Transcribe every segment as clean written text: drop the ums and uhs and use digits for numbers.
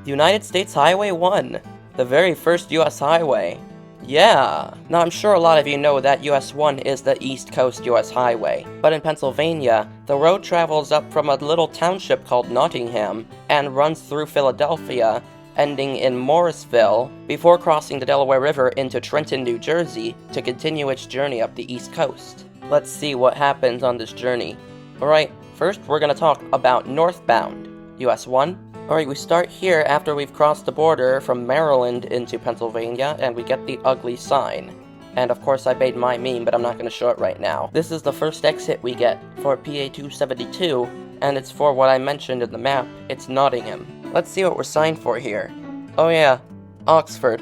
United States Highway 1, the very first US highway. Yeah, now I'm sure a lot of you know that US 1 is the East Coast US highway, but in Pennsylvania, the road travels up from a little township called Nottingham and runs through Philadelphia, ending in Morrisville, before crossing the Delaware River into Trenton, New Jersey, to continue its journey up the East Coast. Let's see what happens on this journey. Alright, first we're gonna talk about northbound, US 1. Alright, we start here after we've crossed the border from Maryland into Pennsylvania, and we get the ugly sign. And of course I made my meme, but I'm not going to show it right now. This is the first exit we get for PA 272, and it's for what I mentioned in the map. It's Nottingham. Let's see what we're signed for here. Oh yeah, Oxford.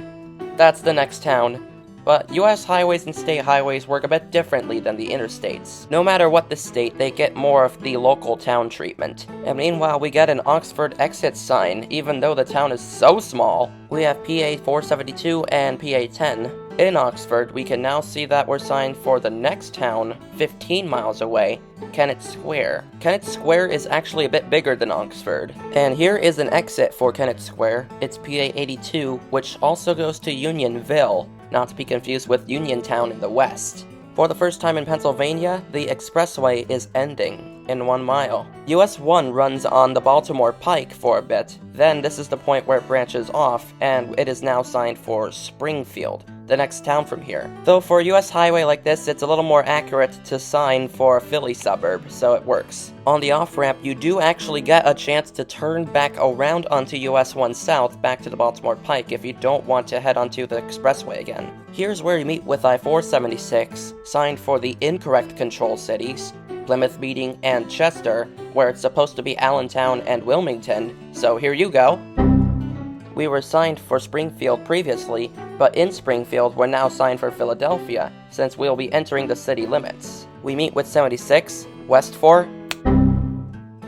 That's the next town. But US highways and state highways work a bit differently than the interstates. No matter what the state, they get more of the local town treatment. And meanwhile, we get an Oxford exit sign, even though the town is so small. We have PA 472 and PA 10. In Oxford, we can now see that we're signed for the next town, 15 miles away, Kennett Square. Kennett Square is actually a bit bigger than Oxford. And here is an exit for Kennett Square. It's PA 82, which also goes to Unionville, not to be confused with Uniontown in the west. For the first time in Pennsylvania, the expressway is ending in 1 mile. US 1 runs on the Baltimore Pike for a bit, then this is the point where it branches off, and it is now signed for Springfield, the next town from here. Though for a US highway like this, it's a little more accurate to sign for a Philly suburb, so it works. On the off-ramp, you do actually get a chance to turn back around onto US 1 South back to the Baltimore Pike if you don't want to head onto the expressway again. Here's where you meet with I-476, signed for the incorrect control cities, Plymouth Meeting and Chester, where it's supposed to be Allentown and Wilmington, so here you go. We were signed for Springfield previously, but in Springfield we're now signed for Philadelphia, since we'll be entering the city limits. We meet with 76, West 4,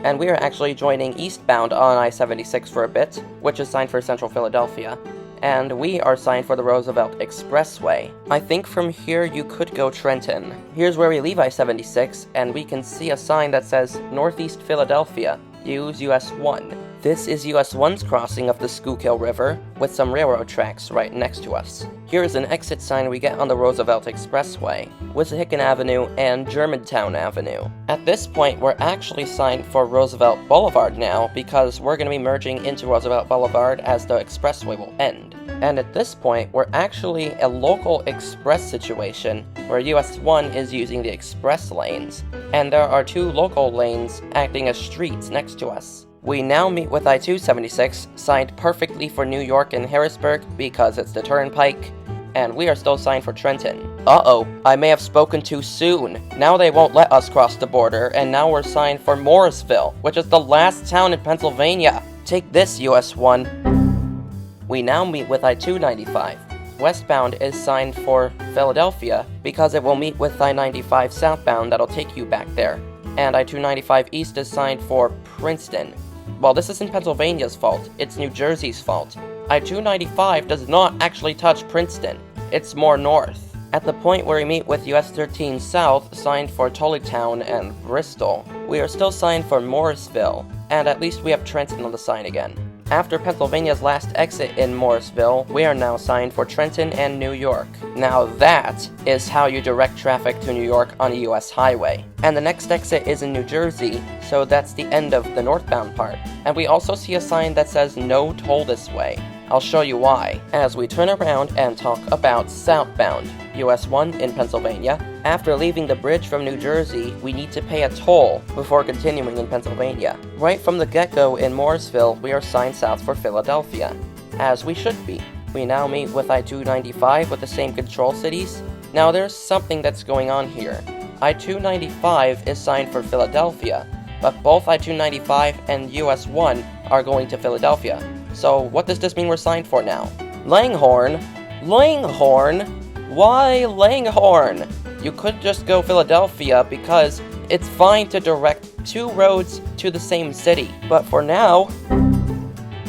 and we are actually joining eastbound on I-76 for a bit, which is signed for Central Philadelphia. And we are signed for the Roosevelt Expressway. I think from here you could go Trenton. Here's where we leave I-76, and we can see a sign that says Northeast Philadelphia, use US 1. This is US 1's crossing of the Schuylkill River, with some railroad tracks right next to us. Here is an exit sign we get on the Roosevelt Expressway, Wissahickon Avenue and Germantown Avenue. At this point, we're actually signed for Roosevelt Boulevard now, because we're going to be merging into Roosevelt Boulevard as the expressway will end. And at this point, we're actually a local express situation, where US 1 is using the express lanes, and there are 2 local lanes acting as streets next to us. We now meet with I-276, signed perfectly for New York and Harrisburg because it's the turnpike, and we are still signed for Trenton. Uh-oh, I may have spoken too soon. Now they won't let us cross the border, and now we're signed for Morrisville, which is the last town in Pennsylvania. Take this, US 1. We now meet with I-295. Westbound is signed for Philadelphia because it will meet with I-95 southbound that'll take you back there. And I-295 East is signed for Princeton. Well, this isn't Pennsylvania's fault, it's New Jersey's fault. I-295 does not actually touch Princeton, it's more north. At the point where we meet with US 13 South, signed for Tullytown and Bristol, we are still signed for Morrisville, and at least we have Trenton on the sign again. After Pennsylvania's last exit in Morrisville, we are now signed for Trenton and New York. Now that is how you direct traffic to New York on a US highway. And the next exit is in New Jersey, so that's the end of the northbound part. And we also see a sign that says no toll this way. I'll show you why, as we turn around and talk about southbound, US 1 in Pennsylvania. After leaving the bridge from New Jersey, we need to pay a toll before continuing in Pennsylvania. Right from the get-go in Morrisville, we are signed south for Philadelphia, as we should be. We now meet with I-295 with the same control cities. Now there's something that's going on here. I-295 is signed for Philadelphia, but both I-295 and US 1 are going to Philadelphia. So what does this mean we're signed for now? Langhorne? Langhorne? Why Langhorne? You could just go Philadelphia because it's fine to direct 2 roads to the same city. But for now...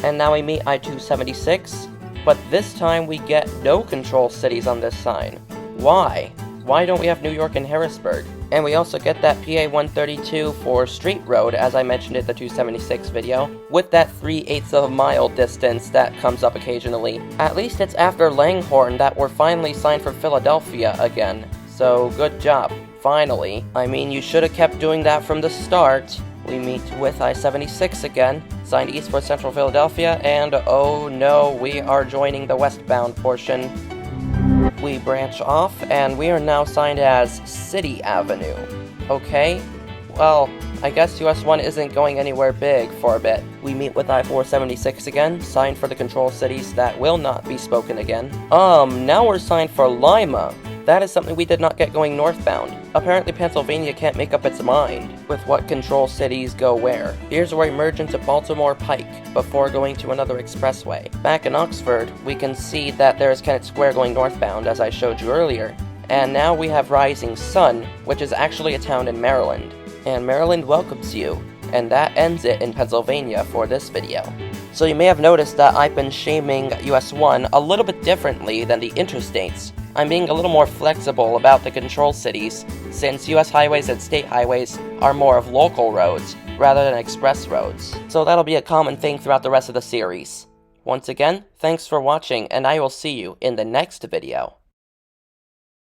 And now we meet I-276, but this time we get no control cities on this sign. Why? Why don't we have New York and Harrisburg? And we also get that PA 132 for Street Road, as I mentioned in the 276 video, with that 3/8 of a mile distance that comes up occasionally. At least it's after Langhorne that we're finally signed for Philadelphia again. So good job. Finally. I mean, you should have kept doing that from the start. We meet with I-76 again, signed east for Central Philadelphia, and oh no, we are joining the westbound portion. We branch off, and we are now signed as City Avenue. Okay, well, I guess US 1 isn't going anywhere big for a bit. We meet with I-476 again, signed for the control cities that will not be spoken again. Now we're signed for Lima. That is something we did not get going northbound. Apparently Pennsylvania can't make up its mind with what control cities go where. Here's where we merge into Baltimore Pike before going to another expressway. Back in Oxford, we can see that there is Kennett Square going northbound, as I showed you earlier. And now we have Rising Sun, which is actually a town in Maryland. And Maryland welcomes you. And that ends it in Pennsylvania for this video. So you may have noticed that I've been shaming US 1 a little bit differently than the interstates. I'm being a little more flexible about the control cities, since US highways and state highways are more of local roads, rather than express roads. So that'll be a common thing throughout the rest of the series. Once again, thanks for watching, and I will see you in the next video.